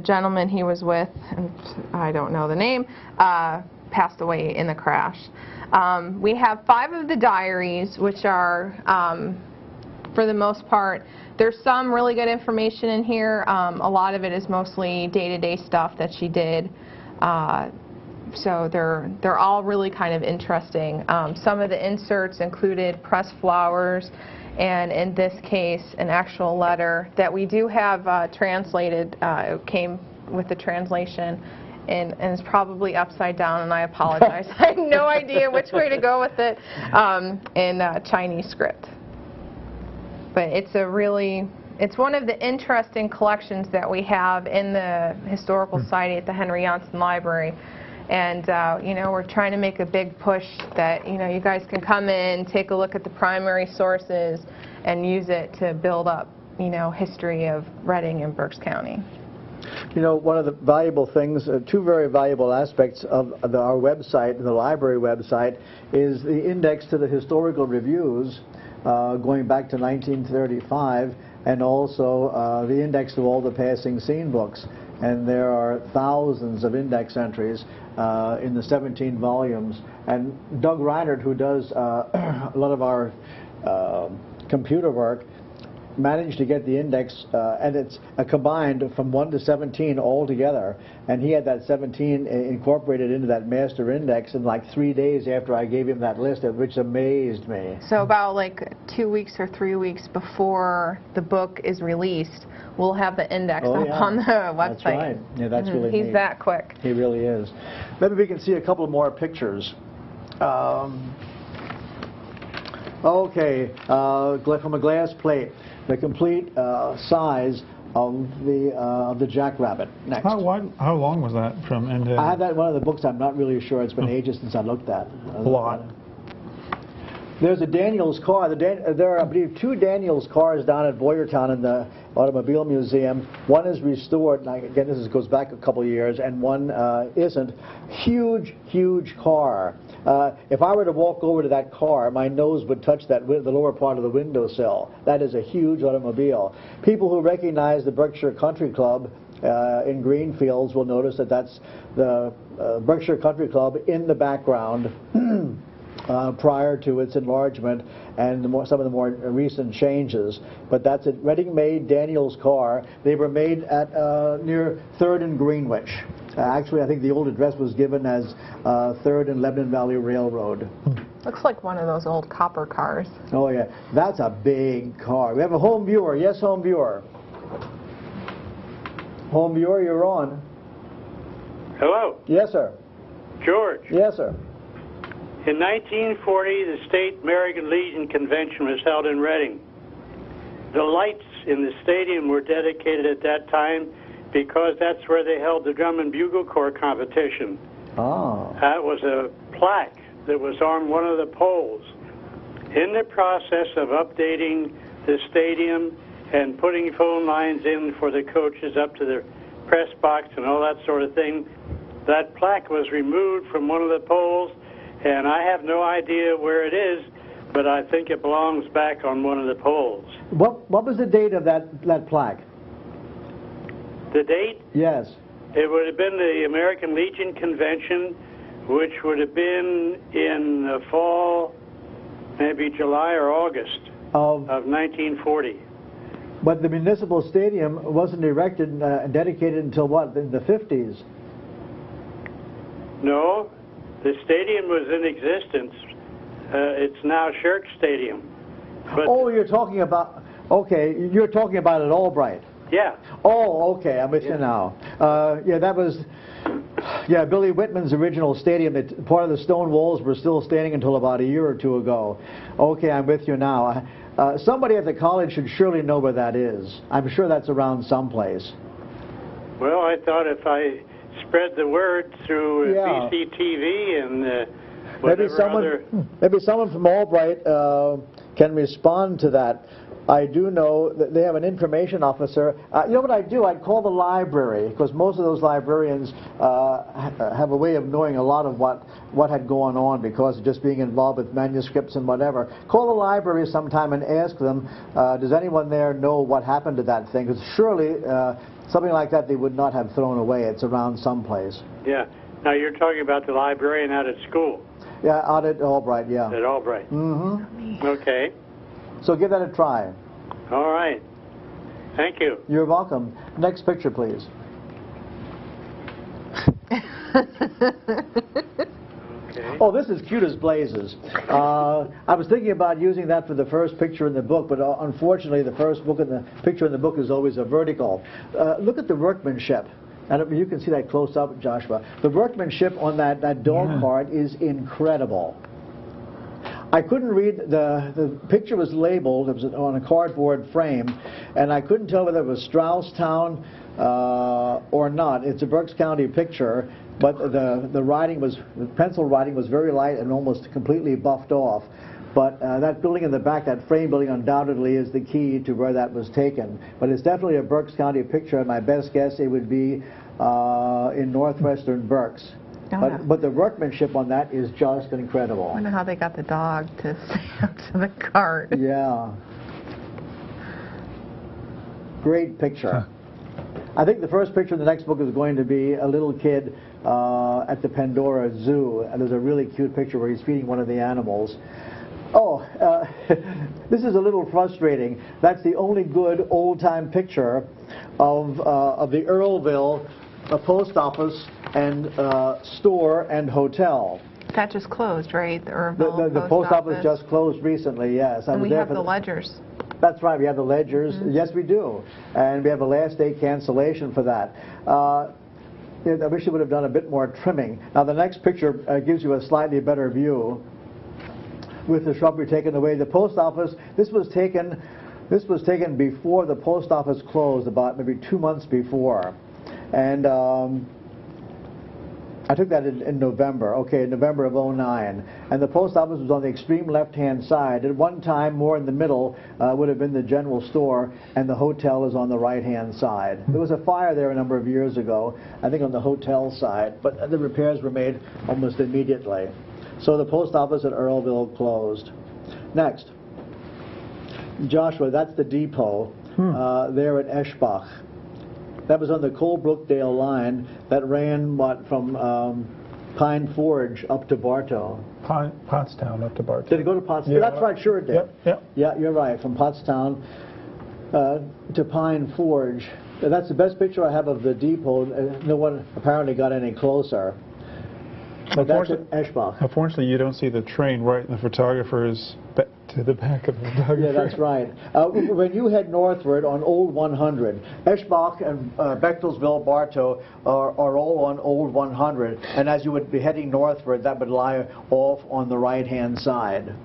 gentleman he was with, and I don't know the name, passed away in the crash. We have 5 of the diaries, which are, for the most part, there's some really good information in here. A lot of it is mostly day-to-day stuff that she did. So they're all really kind of interesting. Some of the inserts included pressed flowers, and in this case, an actual letter that we do have translated. It came with the translation, and it's probably upside down, and I apologize. I have no idea which way to go with it in Chinese script. But it's one of the interesting collections that we have in the Historical Society at the Henry Janssen Library. And, we're trying to make a big push that, you guys can come in, take a look at the primary sources, and use it to build up, history of Reading and Berks County. One of the valuable things, 2 very valuable aspects of our website, the library website, is the index to the historical reviews going back to 1935, and also the index to all the passing scene books. and there are thousands of index entries in the 17 volumes. And Doug Reinhardt, who does a lot of our computer work, managed to get the index, and it's combined from 1 to 17 all together, and he had that 17 incorporated into that master index in like 3 days after I gave him that list, which amazed me. So about like 2 weeks or 3 weeks before the book is released, we'll have the index up on the website. That's right. Yeah, that's really neat. He's that quick. He really is. Maybe we can see a couple more pictures. Okay, from a glass plate, the complete size of the jackrabbit. Next. How long was that from end to end? I had that in one of the books. I'm not really sure. It's been ages since I looked at. A lot. There's a Daniels car. There are, I believe, 2 Daniels cars down at Boyertown in the Automobile Museum. One is restored, and again, this goes back a couple of years, and one isn't. Huge, huge car. If I were to walk over to that car, my nose would touch the lower part of the windowsill. That is a huge automobile. People who recognize the Berkshire Country Club in Greenfields will notice that that's the Berkshire Country Club in the background. Prior to its enlargement and some of the more recent changes. But that's a ready-made Daniels car. They were made at near 3rd and Greenwich. Actually, I think the old address was given as 3rd and Lebanon Valley Railroad. Looks like one of those old copper cars. Oh, yeah. That's a big car. We have a home viewer. Yes, home viewer. Home viewer, you're on. Hello. Yes, sir. George. Yes, sir. In 1940, the State American Legion Convention was held in Reading. The lights in the stadium were dedicated at that time because that's where they held the Drum and Bugle Corps competition. Oh. That was a plaque that was on one of the poles. In the process of updating the stadium and putting phone lines in for the coaches up to the press box and all that sort of thing, that plaque was removed from one of the poles. And I have no idea where it is, but I think it belongs back on one of the poles. What was the date of that plaque? The date? Yes. It would have been the American Legion Convention, which would have been in the fall, maybe July or August of 1940. But the municipal stadium wasn't erected and dedicated until what, in the 50s? No. The stadium was in existence. It's now Shirk Stadium. But oh, you're talking about, okay, you're talking about at Albright. Yeah. Oh, okay, I'm with you now. Yeah, that was, Billy Whitman's original stadium. Part of the stone walls were still standing until about a year or 2 ago. Okay, I'm with you now. Somebody at the college should surely know where that is. I'm sure that's around someplace. Well, I thought if I spread the word through hsbctv and maybe someone from Albright can respond to that. I do know that they have an information officer. You know what I'd do? I'd call the library, because most of those librarians have a way of knowing a lot of what had gone on because of just being involved with manuscripts and whatever. Call the library sometime and ask them, does anyone there know what happened to that thing? Because surely something like that they would not have thrown away. It's around someplace. Yeah. Now you're talking about the librarian out at school. Yeah, out at Albright, yeah. At Albright. Mm-hmm. Okay. So give that a try. All right. Thank you. You're welcome. Next picture, please. Okay. Oh, this is cute as blazes. I was thinking about using that for the first picture in the book, but unfortunately the first picture in the book is always a vertical. Look at the workmanship. And you can see that close up, Joshua. The workmanship on that dog cart is incredible. I couldn't read, the picture was labeled, it was on a cardboard frame, and I couldn't tell whether it was Strausstown or not. It's a Berks County picture, but the pencil writing was very light and almost completely buffed off. But that building in the back, that frame building, undoubtedly is the key to where that was taken. But it's definitely a Berks County picture, and my best guess it would be in northwestern Berks. But the workmanship on that is just incredible. I wonder how they got the dog to stay up to the cart. Yeah. Great picture. I think the first picture in the next book is going to be a little kid at the Pandora Zoo, and there's a really cute picture where he's feeding one of the animals. Oh, this is a little frustrating. That's the only good old-time picture of the Earlville post office and store and hotel. That just closed, right? The Earlville the post office just closed recently, yes. And we have the ledgers. That's right, we have the ledgers. Mm-hmm. Yes, we do. And we have a last day cancellation for that. I wish they would have done a bit more trimming. Now the next picture gives you a slightly better view with the shrubbery taken away. The post office, this was taken before the post office closed, about maybe 2 months before. And I took that in November, in November of '09. And the post office was on the extreme left-hand side. At one time, more in the middle would have been the general store, and the hotel is on the right-hand side. There was a fire there a number of years ago, I think on the hotel side, but the repairs were made almost immediately. So the post office at Earlville closed. Next. Joshua, that's the depot there at Eschbach. That was on the Colebrookdale line that ran, from Pine Forge up to Bartow. Pottstown up to Bartow. Did it go to Pottstown? Yeah, that's right, sure it did. Yep. Yeah, you're right, from Pottstown to Pine Forge. That's the best picture I have of the depot. No one apparently got any closer. But that's at Eschbach. Unfortunately, you don't see the train right in the photographer's to the back of the photographer. Yeah, that's right. When you head northward on Old 100, Eschbach and Bechtelsville, Bartow are all on Old 100. And as you would be heading northward, that would lie off on the right-hand side.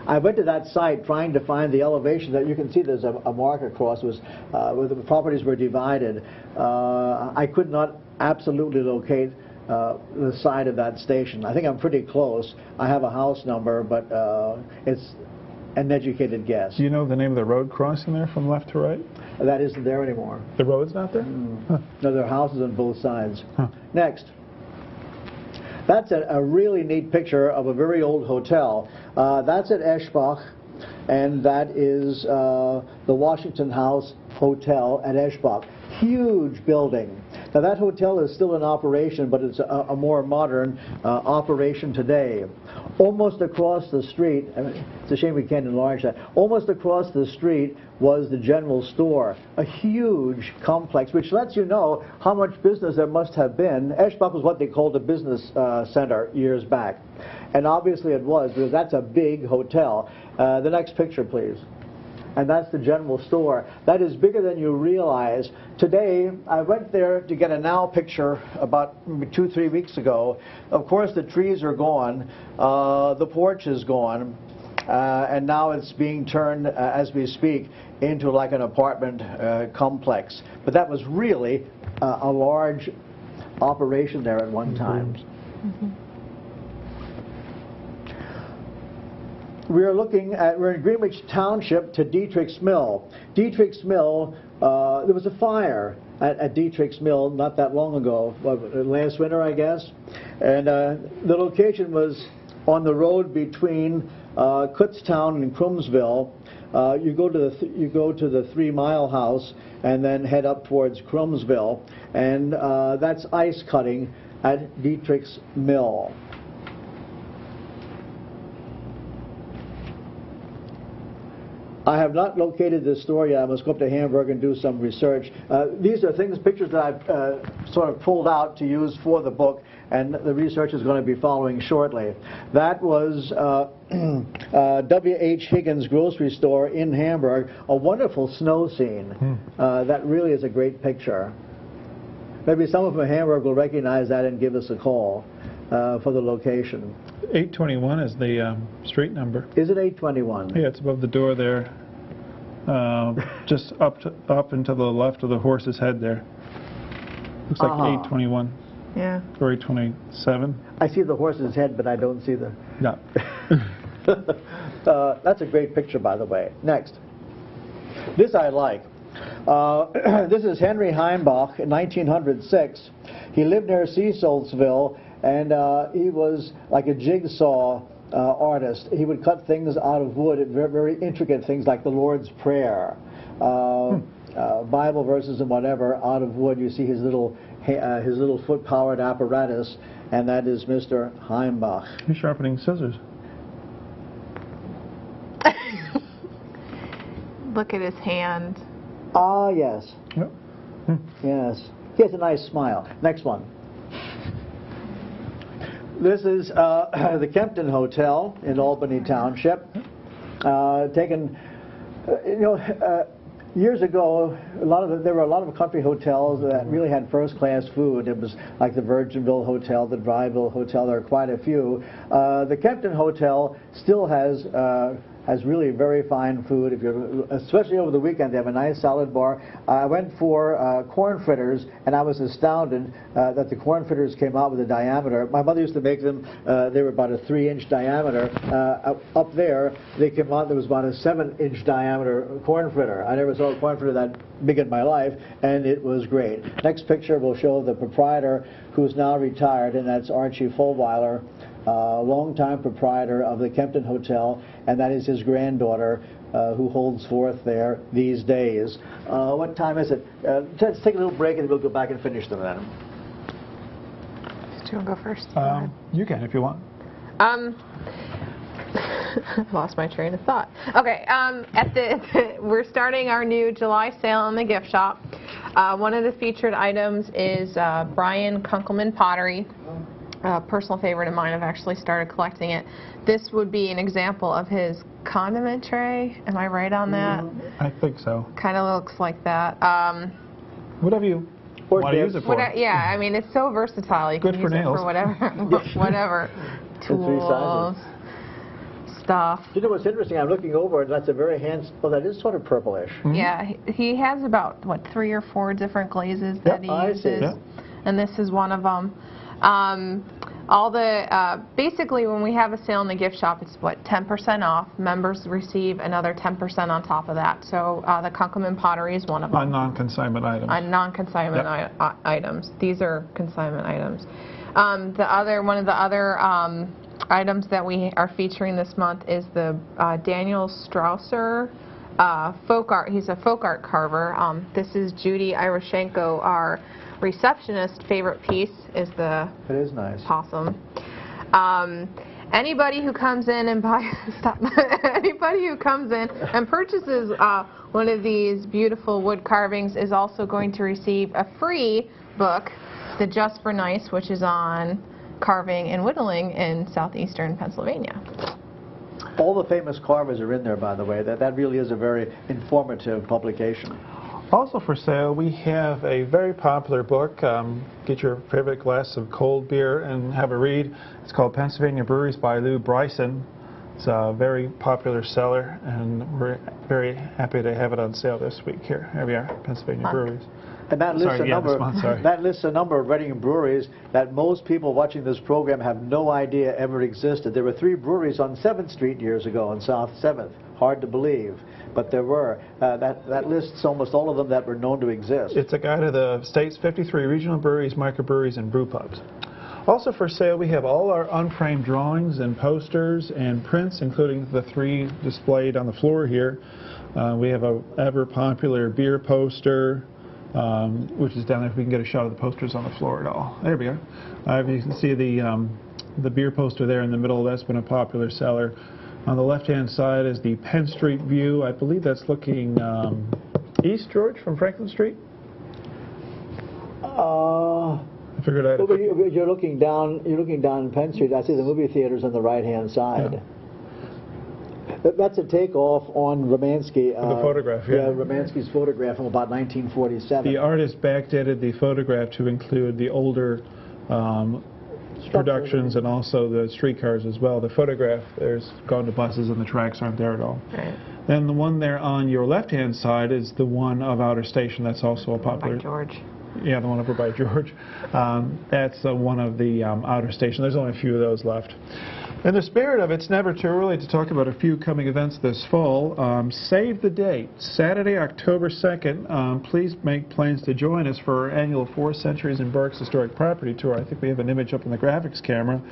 I went to that site trying to find the elevation. That you can see there's a mark across where the properties were divided. I could not absolutely locate the side of that station. I think I'm pretty close. I have a house number, but it's an educated guess. Do you know the name of the road crossing there from left to right? That isn't there anymore. The road's not there? Huh. No, there are houses on both sides. Next. That's a really neat picture of a very old hotel. That's at Eschbach, and that is the Washington House Hotel at Eschbach. Huge building. Now that hotel is still in operation, but it's a more modern operation today. Almost across the street, it's a shame we can't enlarge that, almost across the street was the general store, a huge complex, which lets you know how much business there must have been. Eschbach was what they called a business center years back. And obviously it was, because that's a big hotel. The next picture, please. And that's the general store. That is bigger than you realize. Today, I went there to get a now picture about 2-3 weeks ago. Of course, the trees are gone. The porch is gone. And now it's being turned, as we speak, into like an apartment complex. But that was really a large operation there at one time. Mm-hmm. We're in Greenwich Township to Dietrich's Mill. Dietrich's Mill, there was a fire at Dietrich's Mill not that long ago, last winter, I guess. And the location was on the road between Kutztown and Crummsville. You go to the 3 Mile House and then head up towards Crummsville. And that's ice cutting at Dietrich's Mill. I have not located this story yet. I must go up to Hamburg and do some research. These are pictures that I've sort of pulled out to use for the book, and the research is going to be following shortly. That was W.H. Higgins grocery store in Hamburg, a wonderful snow scene. That really is a great picture. Maybe someone from Hamburg will recognize that and give us a call for the location. 821 is the street number. Is it 821? Yeah, it's above the door there. Just up and to the left of the horse's head there. Looks like 821. Yeah. Or 827. I see the horse's head, but I don't see the... No. That's a great picture, by the way. Next. This I like. This is Henry Heimbach in 1906. He lived near Cecilsville, and he was like a jigsaw artist. He would cut things out of wood, very, very intricate things like the Lord's Prayer. Bible verses and whatever out of wood. You see his little foot-powered apparatus, and that is Mr. Heimbach. He's sharpening scissors. Look at his hand. Ah, yes. Yep. Yes. He has a nice smile. Next one. This is the Kempton Hotel in Albany Township. Taken, years ago, there were a lot of country hotels that really had first-class food. It was like the Virginville Hotel, the Dryville Hotel. There are quite a few. The Kempton Hotel still has really very fine food. Especially over the weekend, they have a nice salad bar. I went for corn fritters, and I was astounded that the corn fritters came out with a diameter. My mother used to make them. They were about a 3-inch diameter. Up there, they came out. There was about a 7-inch diameter corn fritter. I never saw a corn fritter that big in my life, and it was great. Next picture will show the proprietor, who's now retired, and that's Archie Fulweiler. Longtime proprietor of the Kempton Hotel, and that is his granddaughter who holds forth there these days. What time is it? Let's take a little break and we'll go back and finish them then. Do you want to go first? You can if you want. Lost my train of thought. Okay, we're starting our new July sale in the gift shop. One of the featured items is Brian Kunkelman pottery. A personal favorite of mine. I've actually started collecting it. This would be an example of his condiment tray. Am I right on that? I think so. Kind of looks like that. Whatever you want to use it for. Yeah, I mean, it's so versatile. You Good can for use nails. it for whatever. Tools, stuff. You know what's interesting? I'm looking over, and that's a very well, that is sort of purplish. Yeah, he has about, 3 or 4 different glazes that he uses. I see. And this is one of them. Basically when we have a sale in the gift shop, it's 10% off. Members receive another 10% on top of that. So the Kunkelman pottery is one of them. On non-consignment items. On non-consignment items. These are consignment items. One of the other items that we are featuring this month is the Daniel Strausser folk art. He's a folk art carver. This is Judy Iroshenko, our receptionist favorite piece is the possum. Anybody who comes in and anybody who comes in and purchases one of these beautiful wood carvings is also going to receive a free book, the Just for Nice, which is on carving and whittling in southeastern Pennsylvania. All the famous carvers are in there, by the way. That really is a very informative publication. Also for sale, we have a very popular book. Get your favorite glass of cold beer and have a read. It's called Pennsylvania Breweries by Lou Bryson. It's a very popular seller, and we're very happy to have it on sale this week here. Here we are, Pennsylvania Breweries. And that lists a number of Reading breweries that most people watching this program have no idea ever existed. There were 3 breweries on 7th Street years ago on South 7th. Hard to believe, but there were. That lists almost all of them that were known to exist. It's a guide of the state's 53 regional breweries, microbreweries, and brew pubs. Also for sale, we have all our unframed drawings and posters and prints, including the 3 displayed on the floor here. We have a ever-popular beer poster, which is down there. If we can get a shot of the posters on the floor at all. There we are. You can see the beer poster there in the middle. That's been a popular seller. On the left-hand side is the Penn Street view. I believe that's looking east, George, from Franklin Street. I figured I'd. Well, you're looking down. You're looking down Penn Street. I see the movie theaters on the right-hand side. Yeah. That's a takeoff on Romansky. The photograph, yeah. Romansky's photograph from about 1947. The artist backdated the photograph to include the older productions and also the streetcars as well. The photograph, there's gone to buses and the tracks aren't there at all. Right. Then the one there on your left-hand side is the one of Outer Station. That's also a popular. By George. Yeah, the one over by George. That's one of the Outer Station. There's only a few of those left. In the spirit of it's never too early to talk about a few coming events this fall, save the date, Saturday, October 2nd. Please make plans to join us for our annual 4 Centuries in Berks Historic Property Tour. I think we have an image up on the graphics camera.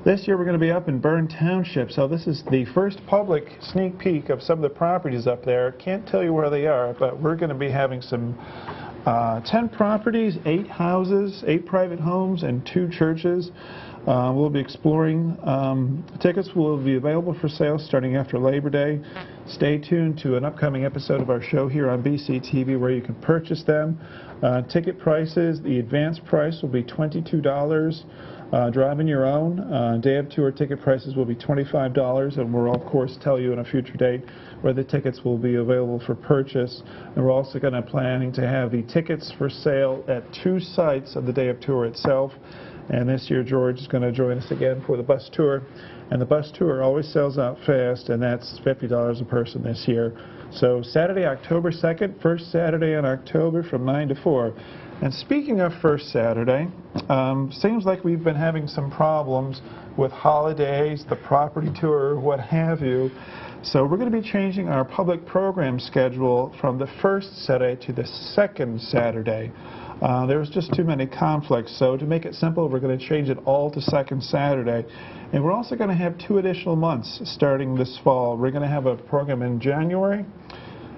This year we're going to be up in Bern Township, so this is the first public sneak peek of some of the properties up there. Can't tell you where they are, but we're going to be having some 10 properties, 8 houses, 8 private homes, and 2 churches. We'll be exploring. Tickets will be available for sale starting after Labor Day. Stay tuned to an upcoming episode of our show here on BCTV where you can purchase them. Ticket prices, the advance price will be $22. Driving your own. Day of tour ticket prices will be $25, and we'll of course tell you in a future date where the tickets will be available for purchase. And we're also going to planning to have the tickets for sale at 2 sites of the day of tour itself. And this year George is going to join us again for the bus tour. And the bus tour always sells out fast, and that's $50 a person this year. So Saturday, October 2nd, first Saturday in October from 9 to 4. And speaking of first Saturday, seems like we've been having some problems with holidays, the property tour, what have you. So we're going to be changing our public program schedule from the first Saturday to the second Saturday. There was just too many conflicts, so to make it simple, we're going to change it all to second Saturday. And we're also going to have 2 additional months starting this fall. We're going to have a program in January.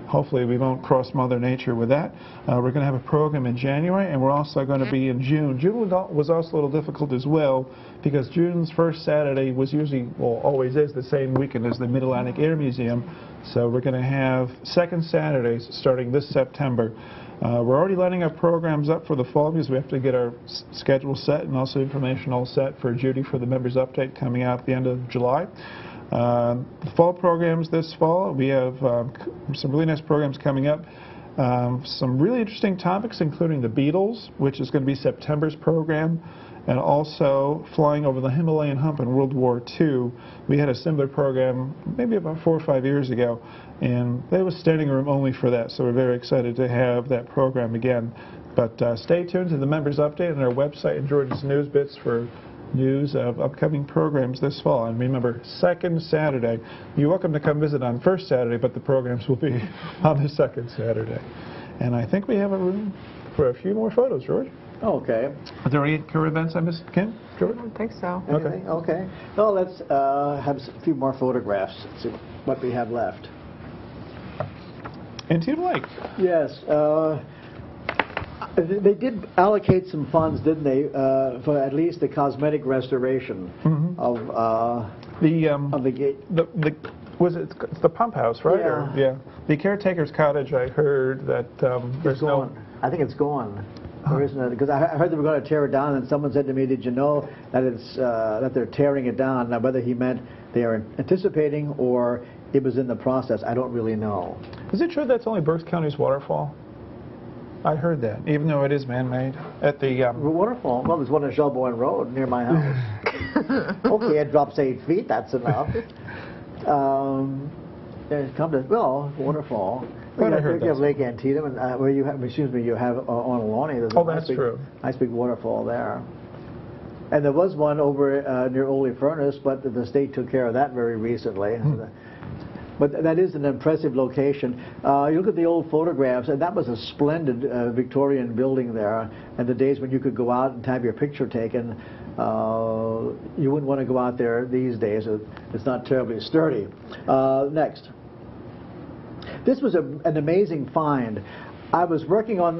Hopefully we won't cross Mother Nature with that. We're going to have a program in January, and we're also going to be in June. June was also a little difficult as well, because June's first Saturday was usually, well, always is the same weekend as the Mid-Atlantic Air Museum. So we're going to have second Saturdays starting this September. We're already lining our programs up for the fall because we have to get our schedule set and also information all set for Judy for the members update coming out at the end of July. The fall programs this fall, we have some really nice programs coming up. Some really interesting topics, including the Beatles, which is going to be September's program, and also flying over the Himalayan hump in World War II. We had a similar program maybe about 4 or 5 years ago, and there was standing room only for that, so we're very excited to have that program again. But stay tuned to the members update on our website and George's News Bits for news of upcoming programs this fall. And remember, second Saturday. You're welcome to come visit on first Saturday, but the programs will be on the second Saturday. And I think we have a room for a few more photos, George. Okay. Are there any current events I missed, Kim? George? I don't think so. Okay. Okay. Well, let's have a few more photographs, see what we have left. Antietam Lake. Yes. They did allocate some funds, didn't they, for at least the cosmetic restoration of the gate. It's the pump house, right? Yeah. Or, yeah. The caretaker's cottage, I heard that there's gone. I think it's gone. There isn't it? Because I heard they were going to tear it down, and someone said to me, "Did you know that it's that they're tearing it down?" Now, whether he meant they are anticipating or it was in the process, I don't really know. Is it true that's only Berks County's waterfall? I heard that, even though it is man-made. At the waterfall? Well, there's one on Shelbourne Road near my house. Okay, it drops 8 feet. That's enough. Come to waterfall. You have Lake Antietam, and where you have, you have on Ohlone. There's that's true. Nice big waterfall there. And there was one over near Ole Furnace, but the state took care of that very recently. But that is an impressive location. You look at the old photographs, and that was a splendid Victorian building there. And the days when you could go out and have your picture taken, you wouldn't want to go out there these days. It's not terribly sturdy. Next. This was an amazing find. I was working on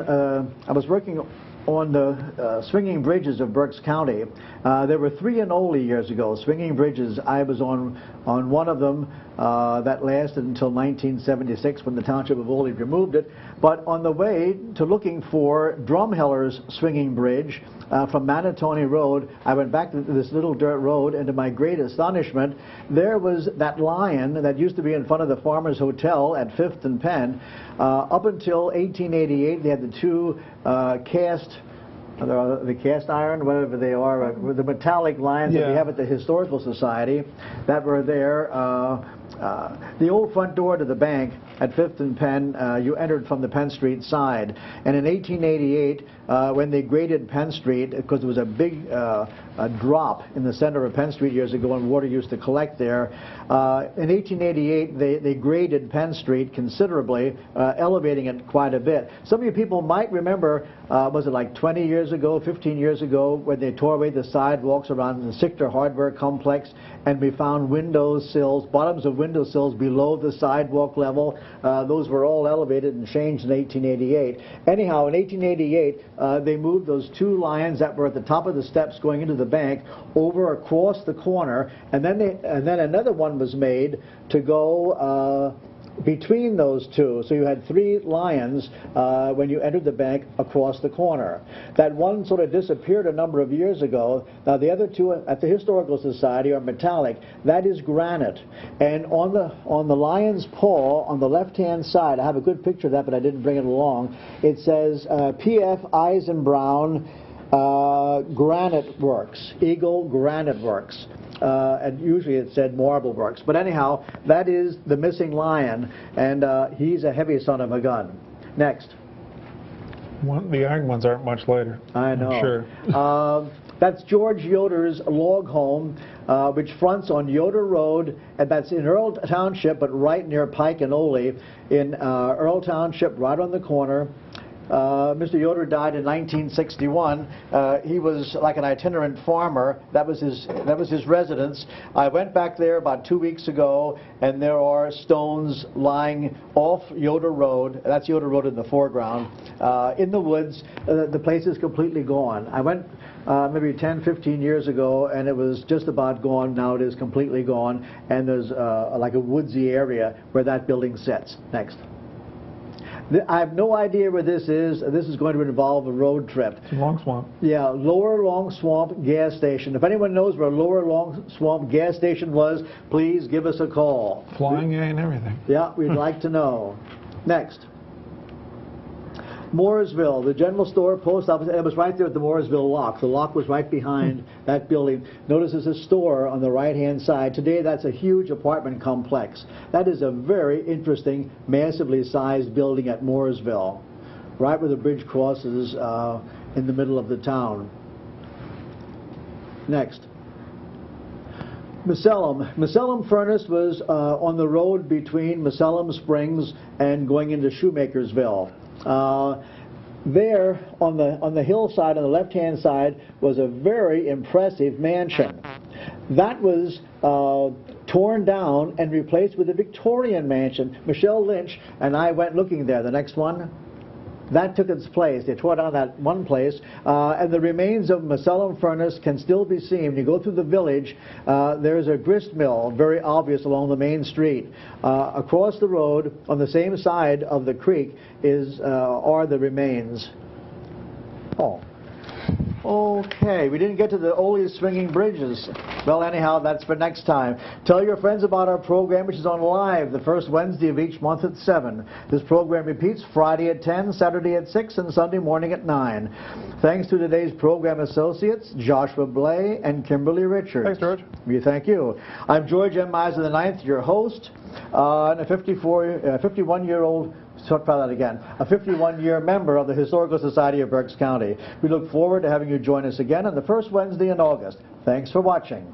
the swinging bridges of Berks County. There were 3 in Ole years ago, swinging bridges. I was on one of them that lasted until 1976 when the Township of Ole removed it. But on the way to looking for Drumheller's swinging bridge from Manatoni Road, I went back to this little dirt road, and to my great astonishment, there was that lion that used to be in front of the Farmers Hotel at 5th and Penn. Up until 1888, they had the 2 the cast iron, whatever they are, the metallic lions that we have at the Historical Society that were there. The old front door to the bank at 5th and Penn, you entered from the Penn Street side. And in 1888, when they graded Penn Street, because there was a big drop in the center of Penn Street years ago and water used to collect there, in 1888 they graded Penn Street considerably, elevating it quite a bit. Some of you people might remember, was it like 20 years ago, 15 years ago, when they tore away the sidewalks around the Sichter Hardware Complex, and we found window sills, bottoms of window sills below the sidewalk level. Those were all elevated and changed in 1888. Anyhow, in 1888, they moved those two lions that were at the top of the steps going into the bank over across the corner, and then another one was made to go between those two. So you had three lions when you entered the bank across the corner. That one sort of disappeared a number of years ago. Now the other two at the Historical Society are metallic. That is granite. And on the lion's paw on the left-hand side, I have a good picture of that, but I didn't bring it along. It says P.F. Eisenbraun Granite Works, Eagle Granite Works. And usually it said Marble Works. But anyhow, that is the missing lion, and he's a heavy son of a gun. Next. The iron ones aren't much later. I know. I'm sure. That's George Yoder's log home, which fronts on Yoder Road, and that's in Earl Township, but right near Pike and Ole in Earl Township, right on the corner. Mr. Yoder died in 1961. He was like an itinerant farmer. That was his residence. I went back there about 2 weeks ago, and there are stones lying off Yoder Road. That's Yoder Road in the foreground. In the woods, the place is completely gone. I went maybe 10, 15 years ago, and it was just about gone. Now it is completely gone, and there's like a woodsy area where that building sits. Next. I have no idea where this is. This is going to involve a road trip. It's Long Swamp. Yeah, Lower Long Swamp gas station. If anyone knows where Lower Long Swamp gas station was, please give us a call. Flying A and everything. Yeah, we'd like to know. Next. Mooresville, the general store, post office, it was right there at the Mooresville lock. The lock was right behind that building. Notice there's a store on the right-hand side. Today, that's a huge apartment complex. That is a very interesting, massively sized building at Mooresville, right where the bridge crosses in the middle of the town. Next. Misellum. Misellum Furnace was on the road between Misellum Springs and going into Shoemakersville. There on the hillside on the left-hand side was a very impressive mansion. That was torn down and replaced with a Victorian mansion. Michelle Lynch and I went looking there. The next one. That took its place. They tore down that one place, and the remains of Misellum Furnace can still be seen. When you go through the village, there's a grist mill, very obvious along the main street. Across the road, on the same side of the creek, are the remains. Oh. Okay, we didn't get to the Ole swinging bridges. Well, anyhow, that's for next time. Tell your friends about our program, which is on live the first Wednesday of each month at 7. This program repeats Friday at 10, Saturday at 6, and Sunday morning at 9. Thanks to today's program associates, Joshua Blay and Kimberly Richards. Thanks, George. Thank you. I'm George M. Miser IX, your host, and a 51-year-old try that again. A 51-year member of the Historical Society of Berks County. We look forward to having you join us again on the first Wednesday in August. Thanks for watching.